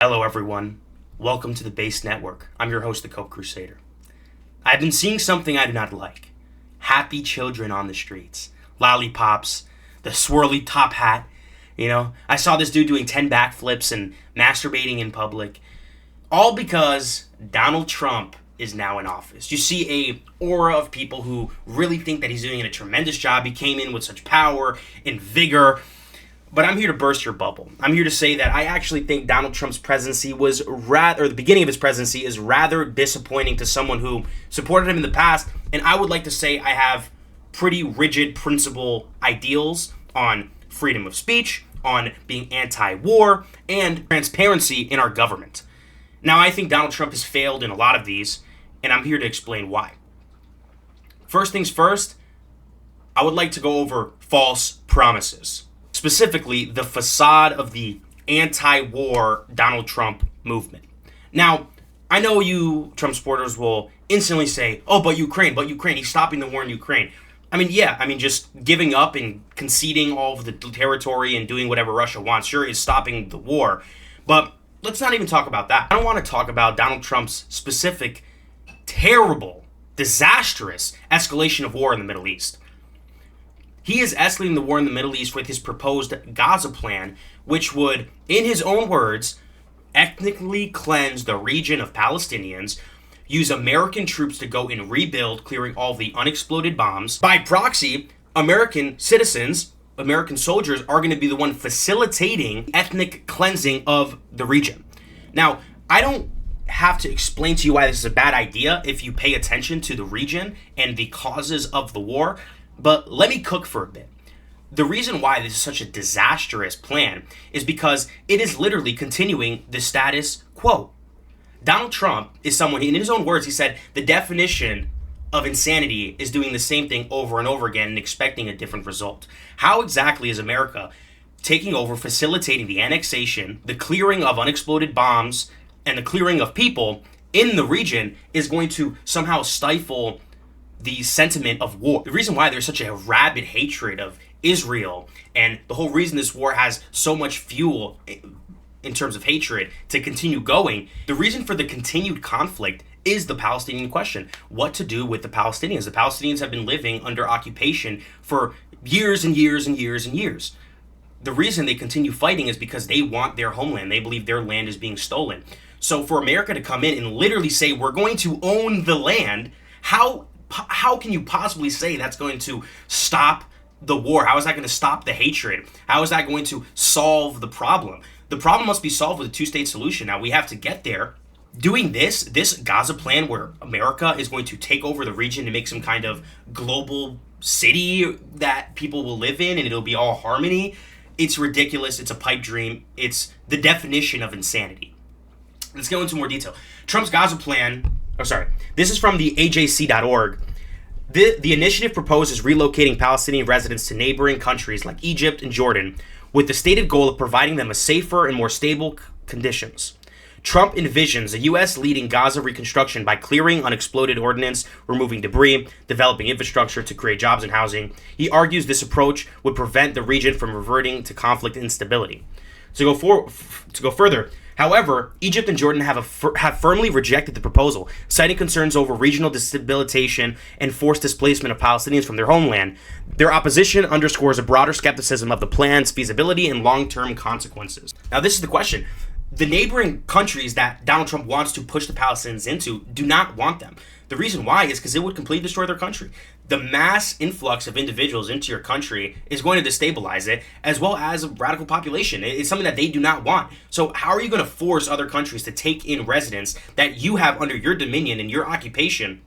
Hello everyone, welcome to the Base Network. I'm your host, the Coke Crusader. I've been seeing something I do not like. Happy children on the streets, lollipops, the swirly top hat. I saw this dude doing 10 backflips and masturbating in public. All because Donald Trump is now in office. You see a aura of people who really think that he's doing a tremendous job. He came in with such power and vigor. But I'm here to burst your bubble. I'm here to say that I actually think Donald Trump's presidency the beginning of his presidency is rather disappointing to someone who supported him in the past. And I would like to say I have pretty rigid principle ideals on freedom of speech, on being anti-war, and transparency in our government. Now, I think Donald Trump has failed in a lot of these, and I'm here to explain why. First things first, I would like to go over false promises. Specifically, the facade of the anti-war Donald Trump movement. Now, I know you Trump supporters will instantly say, oh, but Ukraine, he's stopping the war in Ukraine. Just giving up and conceding all of the territory and doing whatever Russia wants sure is stopping the war. But let's not even talk about that. I don't want to talk about Donald Trump's specific, terrible, disastrous escalation of war in the Middle East. He is escalating the war in the Middle East with his proposed Gaza plan, which would, in his own words, ethnically cleanse the region of Palestinians, use American troops to go and rebuild, clearing all the unexploded bombs. By proxy, American citizens, American soldiers, are going to be the one facilitating ethnic cleansing of the region. Now, I don't have to explain to you why this is a bad idea if you pay attention to the region and the causes of the war. But let me cook for a bit. The reason why this is such a disastrous plan is because it is literally continuing the status quo. Donald Trump is someone, in his own words, he said the definition of insanity is doing the same thing over and over again and expecting a different result. How exactly is America taking over, facilitating the annexation, the clearing of unexploded bombs, and the clearing of people in the region is going to somehow stifle the sentiment of war? The reason why there's such a rabid hatred of Israel, and the whole reason this war has so much fuel in terms of hatred to continue going, the reason for the continued conflict is the Palestinian question. What to do with the Palestinians? The Palestinians have been living under occupation for years and years and years and years. The reason they continue fighting is because they want their homeland. They believe their land is being stolen. So for America to come in and literally say, we're going to own the land, how can you possibly say that's going to stop the war? How is that going to stop the hatred? How is that going to solve the problem? The problem must be solved with a two-state solution. Now, we have to get there. Doing this Gaza plan where America is going to take over the region and make some kind of global city that people will live in and it'll be all harmony, it's ridiculous. It's a pipe dream. It's the definition of insanity. Let's go into more detail. Trump's Gaza plan... this is from the AJC.org. The initiative proposes relocating Palestinian residents to neighboring countries like Egypt and Jordan with the stated goal of providing them a safer and more stable conditions. Trump envisions a U.S. leading Gaza reconstruction by clearing unexploded ordnance, removing debris, developing infrastructure to create jobs and housing. He argues this approach would prevent the region from reverting to conflict and instability. To go further, however, Egypt and Jordan have firmly rejected the proposal, citing concerns over regional destabilization and forced displacement of Palestinians from their homeland. Their opposition underscores a broader skepticism of the plan's feasibility and long-term consequences. Now, this is the question. The neighboring countries that Donald Trump wants to push the Palestinians into do not want them. The reason why is because it would completely destroy their country. The mass influx of individuals into your country is going to destabilize it, as well as a radical population. It's something that they do not want. So how are you going to force other countries to take in residents that you have under your dominion and your occupation,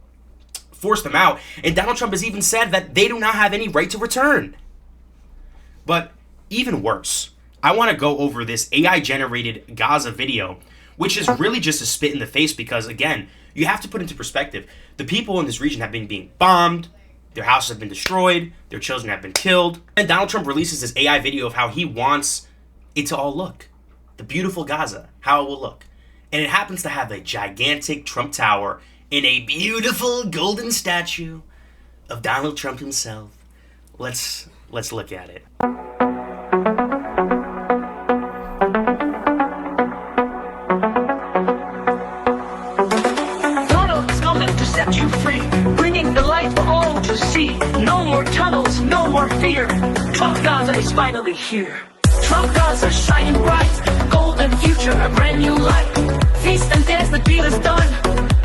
force them out? And Donald Trump has even said that they do not have any right to return. But even worse, I want to go over this AI-generated Gaza video, which is really just a spit in the face because, again, you have to put into perspective. The people in this region have been being bombed, their houses have been destroyed, their children have been killed. And Donald Trump releases this AI video of how he wants it to all look. The beautiful Gaza, how it will look. And it happens to have a gigantic Trump Tower and a beautiful golden statue of Donald Trump himself. Let's look at it. fear. Trump Gaza is finally here. Trump Gaza shining bright, golden future, a brand new light. Feast and dance, the deal is done.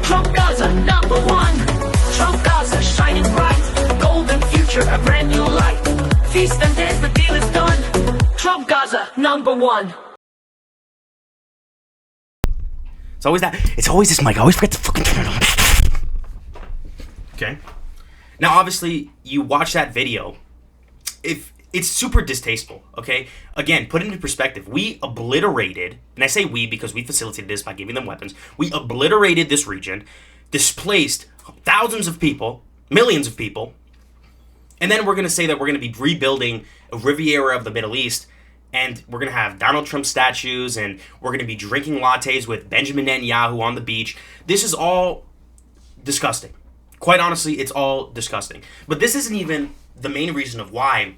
Trump Gaza #1. Trump Gaza shining bright, golden future, a brand new light. Feast and dance, the deal is done. Trump Gaza #1. It's always that. It's always this mic. I always forget to fucking turn it on. Okay. Now, obviously, you watch that video. If it's super distasteful, okay? Again, put it into perspective. We obliterated, and I say we because we facilitated this by giving them weapons. We obliterated this region, displaced thousands of people, millions of people, and then we're going to say that we're going to be rebuilding a Riviera of the Middle East, and we're going to have Donald Trump statues, and we're going to be drinking lattes with Benjamin Netanyahu on the beach. This is all disgusting. Quite honestly, it's all disgusting. But this isn't even the main reason of why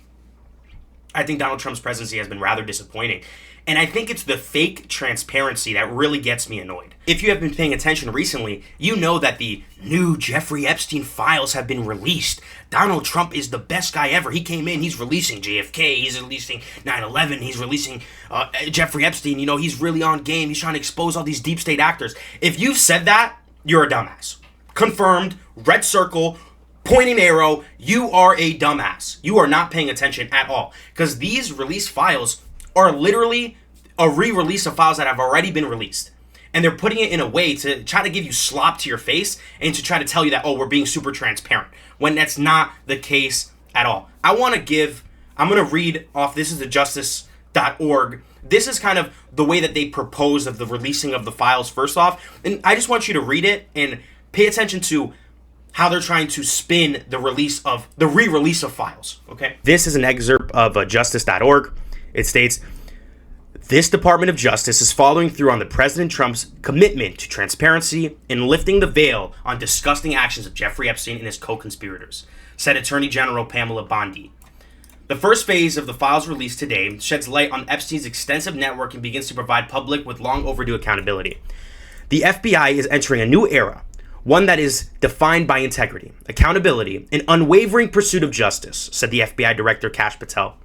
I think Donald Trump's presidency has been rather disappointing. And I think it's the fake transparency that really gets me annoyed. If you have been paying attention recently, you know that the new Jeffrey Epstein files have been released. Donald Trump is the best guy ever. He came in, he's releasing JFK, he's releasing 9/11, he's releasing Jeffrey Epstein. You know, he's really on game. He's trying to expose all these deep state actors. If you've said that, you're a dumbass. Confirmed, red circle, pointing arrow, you are a dumbass. You are not paying attention at all. Because these released files are literally a re-release of files that have already been released. And they're putting it in a way to try to give you slop to your face and to try to tell you that, oh, we're being super transparent. When that's not the case at all. I'm going to read off, this is the justice.org. This is kind of the way that they propose of the releasing of the files first off. And I just want you to read it and pay attention to how they're trying to spin the re-release of files, okay? This is an excerpt of justice.org. It states, this Department of Justice is following through on the President Trump's commitment to transparency and lifting the veil on disgusting actions of Jeffrey Epstein and his co-conspirators, said Attorney General Pamela Bondi. The first phase of the files released today sheds light on Epstein's extensive network and begins to provide public with long overdue accountability. The FBI is entering a new era, one that is defined by integrity, accountability, and unwavering pursuit of justice, said the FBI Director Kash Patel.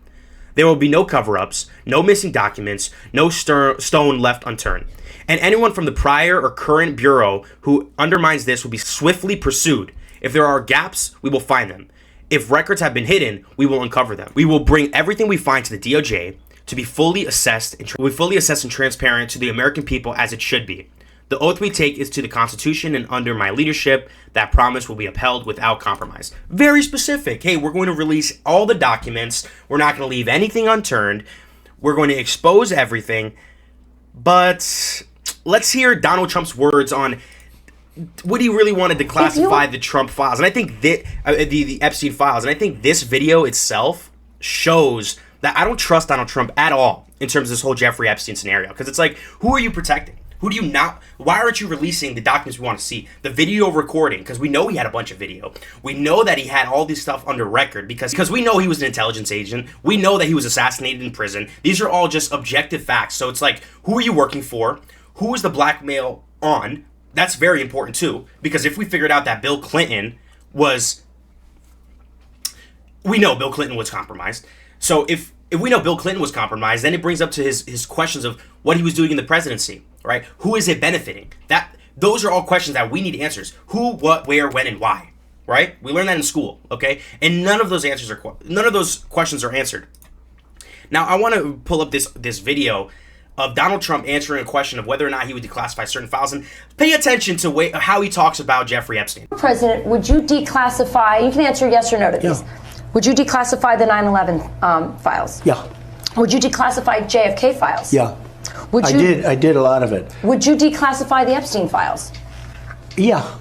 There will be no cover-ups, no missing documents, no stone left unturned. And anyone from the prior or current bureau who undermines this will be swiftly pursued. If there are gaps, we will find them. If records have been hidden, we will uncover them. We will bring everything we find to the DOJ to be fully assessed and transparent to the American people as it should be. The oath we take is to the Constitution, and under my leadership, that promise will be upheld without compromise. Very specific. Hey, we're going to release all the documents. We're not going to leave anything unturned. We're going to expose everything. But let's hear Donald Trump's words on would he really want to declassify the Trump files. And I think that the Epstein files. And I think this video itself shows that I don't trust Donald Trump at all in terms of this whole Jeffrey Epstein scenario. Because it's like, who are you protecting? Who do you not? Why aren't you releasing the documents we want to see? The video recording, because we know he had a bunch of video. We know that he had all this stuff under record because we know he was an intelligence agent. We know that he was assassinated in prison. These are all just objective facts. So it's like, who are you working for? Who is the blackmail on? That's very important too, because if we figured out that Bill Clinton was, we know Bill Clinton was compromised. So if we know Bill Clinton was compromised, then it brings up to his questions of what he was doing in the presidency, right? Who is it benefiting? Those are all questions that we need answers. Who, what, where, when, and why, right? We learned that in school, okay? And none of those questions are answered. Now, I want to pull up this video of Donald Trump answering a question of whether or not he would declassify certain files, and pay attention to how he talks about Jeffrey Epstein. President, would you declassify? You can answer yes or no to these. Yeah. Would you declassify the 9/11 files? Yeah. Would you declassify JFK files? Yeah. I did a lot of it. Would you declassify the Epstein files? Yeah,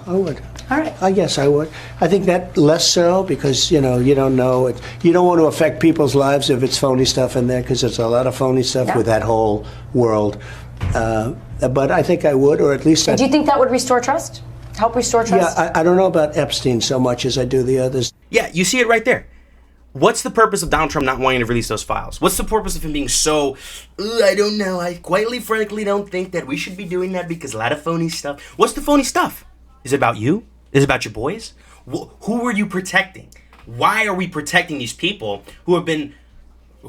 I would. All right. I guess I would. I think that less so because, you don't know it. You don't want to affect people's lives if it's phony stuff in there, because there's a lot of phony stuff with that whole world. But I think I would, or at least do you think that would restore trust? Help restore trust? Yeah, I don't know about Epstein so much as I do the others. Yeah, you see it right there. What's the purpose of Donald Trump not wanting to release those files? What's the purpose of him being so, I don't know, I frankly don't think that we should be doing that because a lot of phony stuff. What's the phony stuff? Is it about you? Is it about your boys? Who were you protecting? Why are we protecting these people who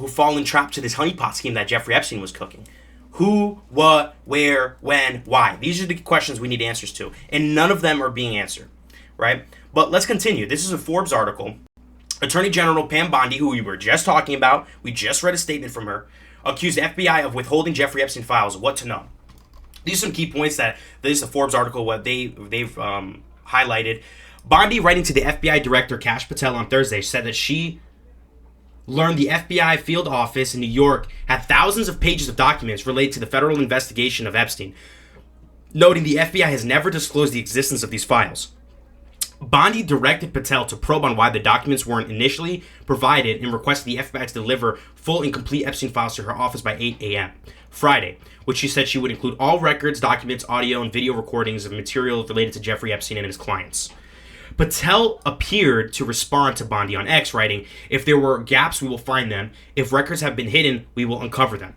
fallen trapped to this honeypot scheme that Jeffrey Epstein was cooking? Who, what, where, when, why? These are the questions we need answers to, and none of them are being answered, right? But let's continue. This is a Forbes article. Attorney General Pam Bondi, who we were just talking about, we just read a statement from her, accused the FBI of withholding Jeffrey Epstein files. What to know? These are some key points that this is a Forbes article what they've highlighted. Bondi, writing to the FBI Director Kash Patel on Thursday, said that she learned the FBI field office in New York had thousands of pages of documents related to the federal investigation of Epstein, noting the FBI has never disclosed the existence of these files. Bondi directed Patel to probe on why the documents weren't initially provided and requested the FBI to deliver full and complete Epstein files to her office by 8 a.m. Friday, which she said she would include all records, documents, audio, and video recordings of material related to Jeffrey Epstein and his clients. Patel appeared to respond to Bondi on X, writing, "If there were gaps, we will find them. If records have been hidden, we will uncover them."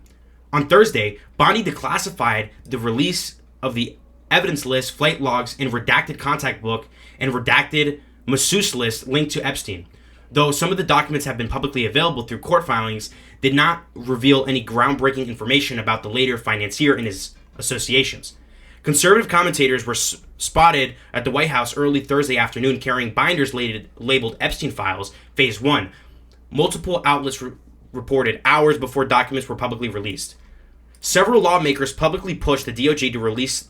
On Thursday, Bondi declassified the release of the evidence list, flight logs, and redacted contact book and redacted masseuse list linked to Epstein. Though some of the documents have been publicly available through court filings, did not reveal any groundbreaking information about the later financier and his associations. Conservative commentators were spotted at the White House early Thursday afternoon carrying binders labeled Epstein Files, Phase 1. Multiple outlets reported hours before documents were publicly released. Several lawmakers publicly pushed the DOJ to release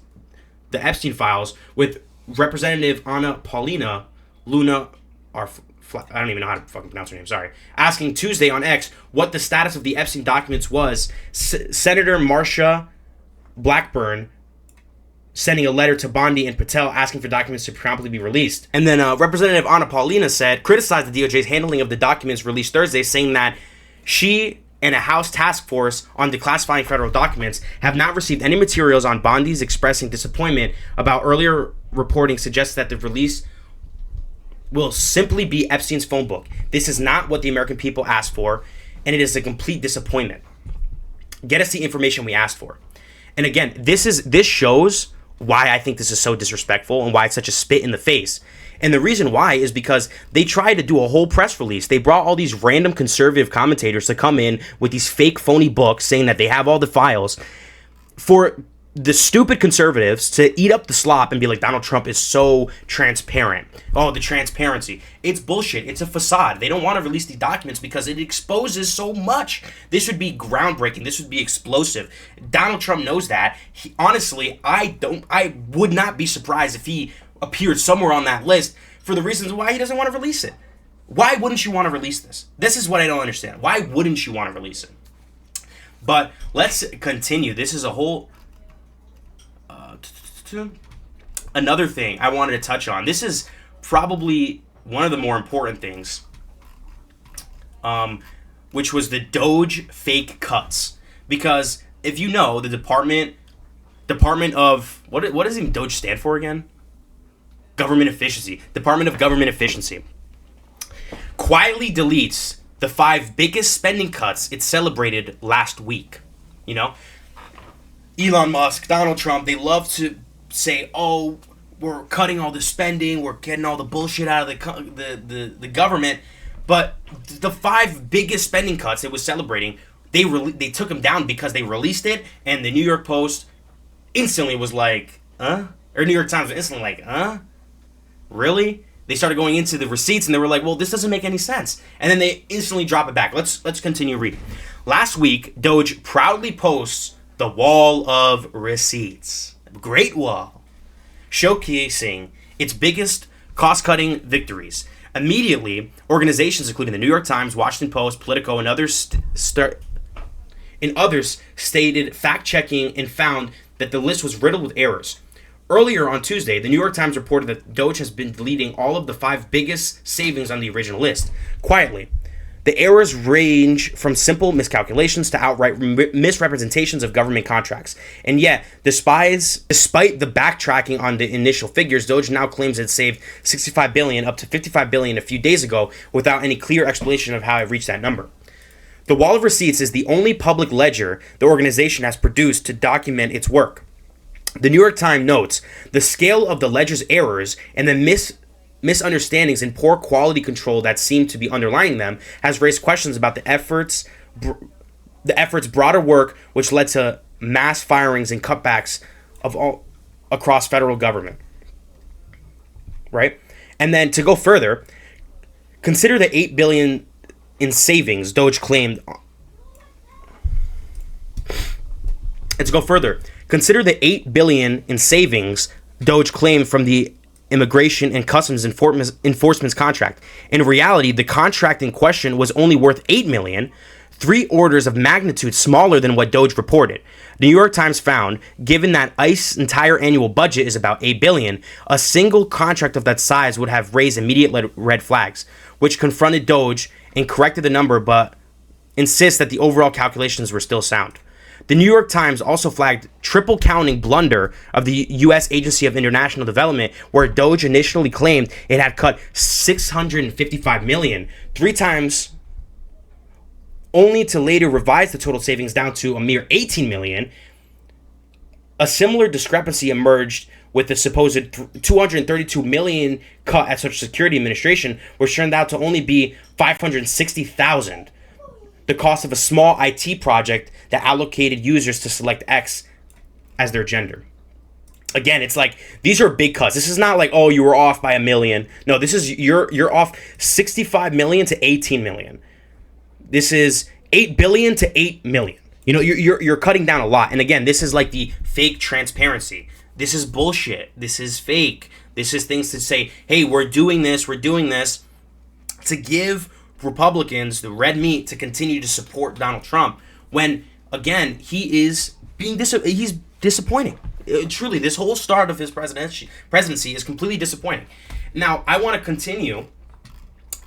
the Epstein Files, with Representative Anna Paulina Luna, I don't even know how to fucking pronounce her name, sorry, asking Tuesday on X what the status of the Epstein documents was. Senator Marsha Blackburn sending a letter to Bondi and Patel asking for documents to promptly be released. And then Representative Anna Paulina criticized the DOJ's handling of the documents released Thursday, saying that she and a House task force on declassifying federal documents have not received any materials on Bondi's expressing disappointment about earlier reporting suggests that the release will simply be Epstein's phone book. This is not what the American people asked for, and it is a complete disappointment. Get us the information we asked for. And again, this shows why I think this is so disrespectful and why it's such a spit in the face. And the reason why is because they tried to do a whole press release. They brought all these random conservative commentators to come in with these fake phony books saying that they have all the files for the stupid conservatives to eat up the slop and be like, Donald Trump is so transparent. Oh, the transparency. It's bullshit. It's a facade. They don't want to release these documents because it exposes so much. This would be groundbreaking. This would be explosive. Donald Trump knows that. Honestly, I would not be surprised if he appeared somewhere on that list for the reasons why he doesn't want to release it. Why wouldn't you want to release this? This is what I don't understand. Why wouldn't you want to release it? But let's continue. This is a whole... Another thing I wanted to touch on. This is probably one of the more important things, which was the DOGE fake cuts. Because if you know, the Department of... What does even DOGE stand for again? Government Efficiency. Department of Government Efficiency. Quietly deletes the 5 biggest spending cuts it celebrated last week. You know? Elon Musk, Donald Trump, they love to say, oh, we're cutting all the spending, we're getting all the bullshit out of the government. But the 5 biggest spending cuts it was celebrating, they took them down because they released it, and the New York Post instantly was like, huh? Or New York Times was instantly like, huh? Really? They started going into the receipts, and they were like, well, this doesn't make any sense. And then they instantly drop it back. Let's continue reading. Last week, DOGE proudly posts the wall of receipts. Great wall. Showcasing its biggest cost-cutting victories. Immediately, organizations including the New York Times, Washington Post, Politico, and others stated fact-checking and found that the list was riddled with errors. Earlier on Tuesday, the New York Times reported that DOGE has been deleting all of the 5 biggest savings on the original list. Quietly. The errors range from simple miscalculations to outright misrepresentations of government contracts. And yet, despite the backtracking on the initial figures, DOGE now claims it saved $65 billion up to $55 billion a few days ago without any clear explanation of how it reached that number. The wall of receipts is the only public ledger the organization has produced to document its work. The New York Times notes the scale of the ledger's errors and the misunderstandings and poor quality control that seem to be underlying them has raised questions about the effort's broader work, which led to mass firings and cutbacks of all across federal government. Right? And then to go further, consider the $8 billion in savings DOGE claimed. And to go further, consider the $8 billion in savings DOGE claimed from the Immigration and Customs Enforcement's contract. In reality, the contract in question was only worth $8 million, 3 orders of magnitude smaller than what DOGE reported. The New York Times found, given that ICE's entire annual budget is about $8 billion, a single contract of that size would have raised immediate red flags, which confronted DOGE and corrected the number, but insists that the overall calculations were still sound. The New York Times also flagged triple counting blunder of the U.S. Agency of International Development, where DOGE initially claimed it had cut $655 million, 3 times, only to later revise the total savings down to a mere $18 million. A similar discrepancy emerged with the supposed $232 million cut at Social Security Administration, which turned out to only be $560,000. The cost of a small IT project that allocated users to select X as their gender. Again, it's like, these are big cuts. This is not like, oh, you were off by $1 million. No, this is, you're off $65 million to $18 million. This is $8 billion to $8 million. You know, you're cutting down a lot. And again, this is like the fake transparency. This is bullshit. This is fake. This is things to say, hey, we're doing this to give Republicans the red meat to continue to support Donald Trump, when again he is being he's disappointing. Truly, this whole start of his presidency is completely disappointing. Now, I want to continue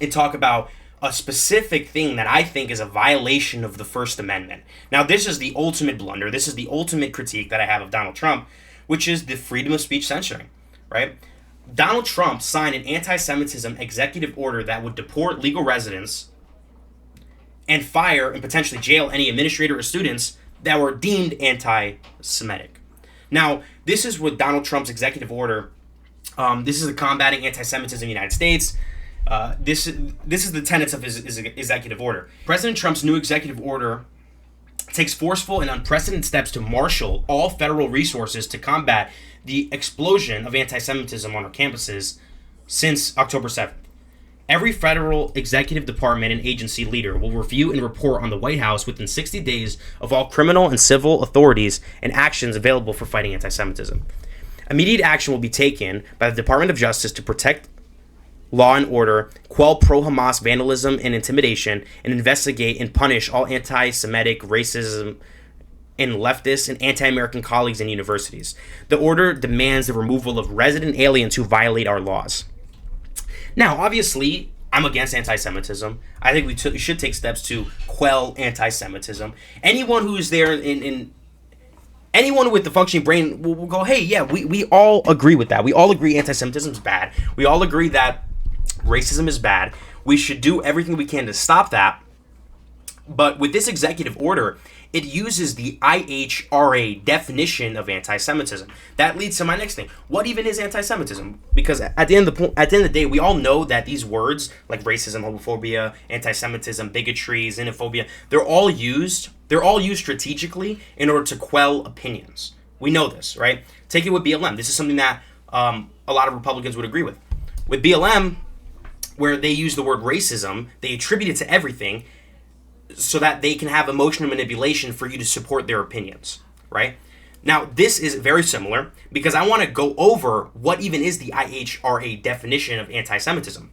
and talk about a specific thing that I think is a violation of the First Amendment. Now, this is the ultimate blunder. This is the ultimate critique that I have of Donald Trump, which is the freedom of speech censoring, right? Donald Trump signed an anti-Semitism executive order that would deport legal residents and fire and potentially jail any administrator or students that were deemed anti-Semitic. Now, this is with Donald Trump's executive order. This is the combating anti-Semitism in the United States. This is the tenets of his executive order. President Trump's new executive order takes forceful and unprecedented steps to marshal all federal resources to combat the explosion of anti-Semitism on our campuses since October 7th. Every federal executive department and agency leader will review and report on the White House within 60 days of all criminal and civil authorities and actions available for fighting anti-Semitism. Immediate action will be taken by the Department of Justice to protect law and order, quell pro-Hamas vandalism and intimidation, and investigate and punish all anti-Semitic, racism, and leftist and anti-American colleagues in universities. The order demands the removal of resident aliens who violate our laws. Now, obviously, I'm against anti-Semitism. I think we should take steps to quell anti-Semitism. Anyone who's there anyone with the functioning brain will go, hey, yeah, we all agree with that. We all agree anti-Semitism is bad. We all agree that racism is bad. We should do everything we can to stop that. But with this executive order, it uses the IHRA definition of anti-Semitism. That leads to my next thing. What even is anti-Semitism? Because at the end of the day, we all know that these words like racism, homophobia, anti-Semitism, bigotry, xenophobia, they're all used strategically in order to quell opinions. We know this, right? Take it with BLM. This is something that a lot of Republicans would agree with. With BLM, where they use the word racism, they attribute it to everything, so that they can have emotional manipulation for you to support their opinions, right? Now, this is very similar because I want to go over what even is the IHRA definition of anti-Semitism.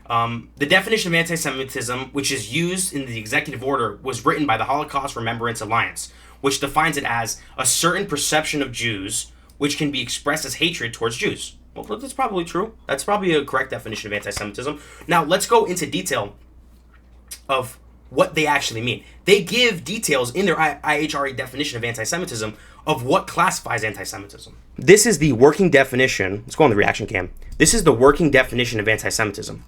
The definition of anti-Semitism, which is used in the executive order, was written by the Holocaust Remembrance Alliance, which defines it as a certain perception of Jews which can be expressed as hatred towards Jews. Well, that's probably true. That's probably a correct definition of anti-Semitism. Now, let's go into detail of what they actually mean. They give details in their IHRA definition of anti-Semitism of what classifies anti-Semitism. This is the working definition. Let's go on the reaction cam. This is the working definition of anti-Semitism,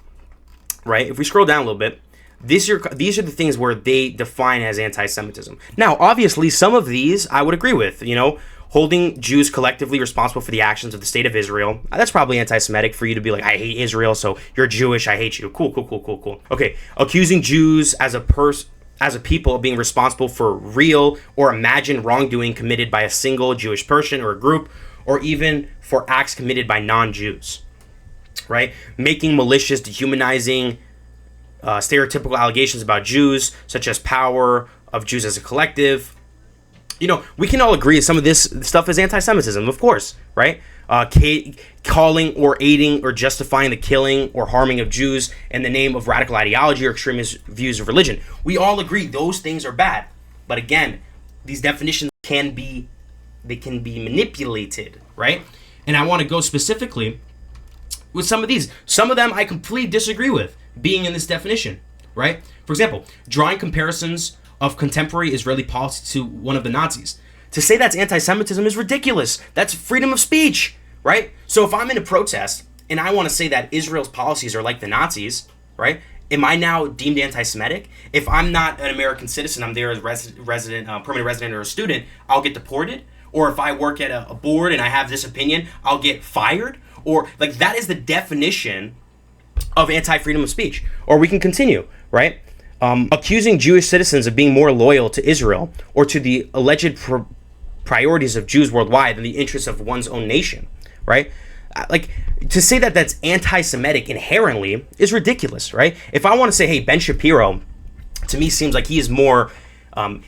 right? If we scroll down a little bit, these are the things where they define as anti-Semitism. Now, obviously, some of these I would agree with. You know, holding Jews collectively responsible for the actions of the state of Israel. That's probably anti-Semitic for you to be like, I hate Israel, so you're Jewish, I hate you. Cool. Okay, accusing Jews as a people of being responsible for real or imagined wrongdoing committed by a single Jewish person or a group, or even for acts committed by non-Jews, right? Making malicious, dehumanizing, stereotypical allegations about Jews, such as power of Jews as a collective. You know, we can all agree some of this stuff is anti-Semitism, of course, right? Calling or aiding or justifying the killing or harming of Jews in the name of radical ideology or extremist views of religion. We all agree those things are bad. But again, these definitions can be manipulated, right? And I want to go specifically with some of these. Some of them I completely disagree with being in this definition, right? For example, drawing comparisons of contemporary Israeli policy to one of the Nazis. To say that's anti-Semitism is ridiculous. That's freedom of speech, right? So if I'm in a protest and I want to say that Israel's policies are like the Nazis, right? Am I now deemed anti-Semitic? If I'm not an American citizen, I'm there as permanent resident or a student, I'll get deported. Or if I work at a board and I have this opinion, I'll get fired. Or like that is the definition of anti-freedom of speech. Or we can continue, right? Accusing Jewish citizens of being more loyal to Israel or to the alleged priorities of Jews worldwide than the interests of one's own nation, right? Like, to say that that's anti-Semitic inherently is ridiculous, right? If I want to say, hey, Ben Shapiro, to me seems like he is more,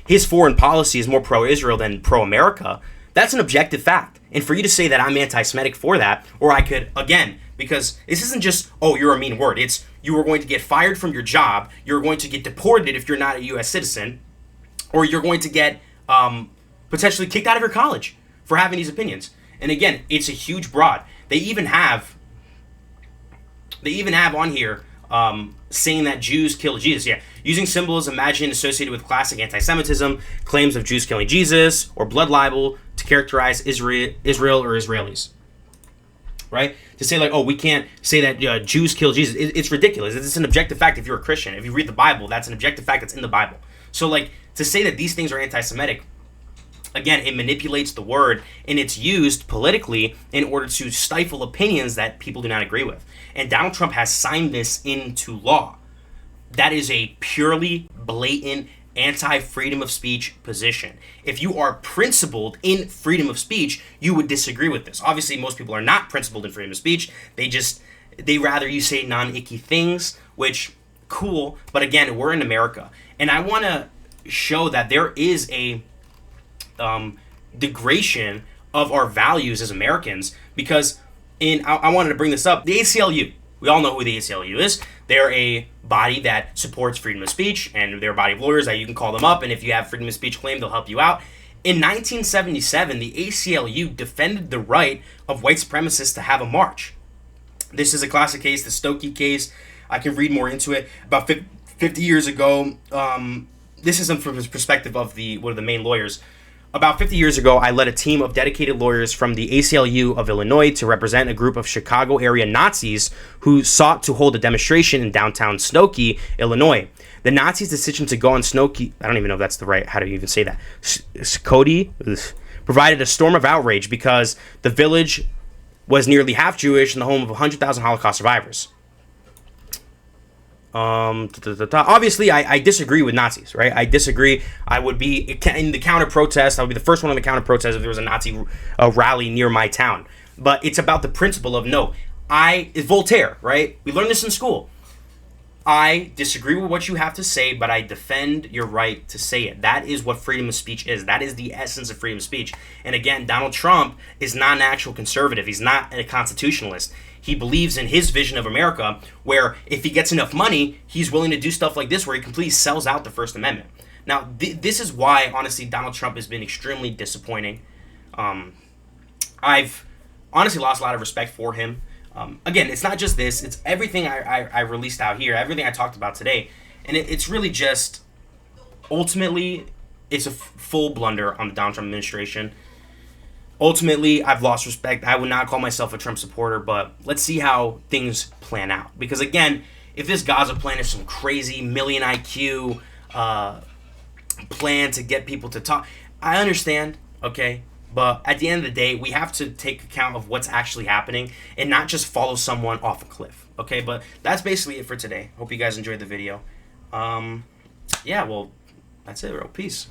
his foreign policy is more pro-Israel than pro-America, that's an objective fact. And for you to say that I'm anti-Semitic for that, or I could, again, because this isn't just, oh, you're a mean word. It's, you are going to get fired from your job, you're going to get deported if you're not a U.S. citizen, or you're going to get potentially kicked out of your college for having these opinions. And again, it's a huge broad. They even have on here saying that Jews killed Jesus. Yeah, using symbols imagined associated with classic anti-Semitism, claims of Jews killing Jesus, or blood libel to characterize Israel or Israelis. Right? To say like, oh, we can't say that Jews kill Jesus. It's ridiculous. It's an objective fact if you're a Christian. If you read the Bible, that's an objective fact that's in the Bible. So like, to say that these things are anti-Semitic, again, it manipulates the word and it's used politically in order to stifle opinions that people do not agree with. And Donald Trump has signed this into law. That is a purely blatant anti-freedom of speech position. If you are principled in freedom of speech, you would disagree with this. Obviously, most people are not principled in freedom of speech. They rather you say non-icky things, which, cool. But again, we're in America. And I want to show that there is a degradation of our values as Americans, because I wanted to bring this up. The ACLU, we all know who the ACLU is. They're a body that supports freedom of speech, and they're a body of lawyers that you can call them up, and if you have freedom of speech claim, they'll help you out. In 1977, the ACLU defended the right of white supremacists to have a march. This is a classic case, the Stokey case. I can read more into it. About 50 years ago, this isn't from the perspective of one of the main lawyers. About 50 years ago, I led a team of dedicated lawyers from the ACLU of Illinois to represent a group of Chicago area Nazis who sought to hold a demonstration in downtown Skokie, Illinois. The Nazis' decision to go on Skokie, I don't even know if that's the right, how do you even say that? Skokie provided a storm of outrage because the village was nearly half Jewish and the home of 100,000 Holocaust survivors. Obviously, I disagree with Nazis, right? I disagree. I would be in the counter protest. I would be the first one on the counter protest if there was a Nazi rally near my town. But it's about the principle of it's Voltaire, right? We learned this in school. I disagree with what you have to say, but I defend your right to say it. That is what freedom of speech is. That is the essence of freedom of speech. And again, Donald Trump is not an actual conservative. He's not a constitutionalist. He believes in his vision of America, where if he gets enough money, he's willing to do stuff like this, where he completely sells out the First Amendment. Now, this is why, honestly, Donald Trump has been extremely disappointing. I've honestly lost a lot of respect for him. Again, it's not just this. It's everything I released out here, everything I talked about today. And it's really just, ultimately, it's a full blunder on the Donald Trump administration. Ultimately, I've lost respect. I would not call myself a Trump supporter, but let's see how things plan out. Because again, if this Gaza plan is some crazy million IQ plan to get people to talk, I understand, okay? But at the end of the day, we have to take account of what's actually happening and not just follow someone off a cliff. Okay, but that's basically it for today. Hope you guys enjoyed the video. Yeah, well, that's it, bro. Peace.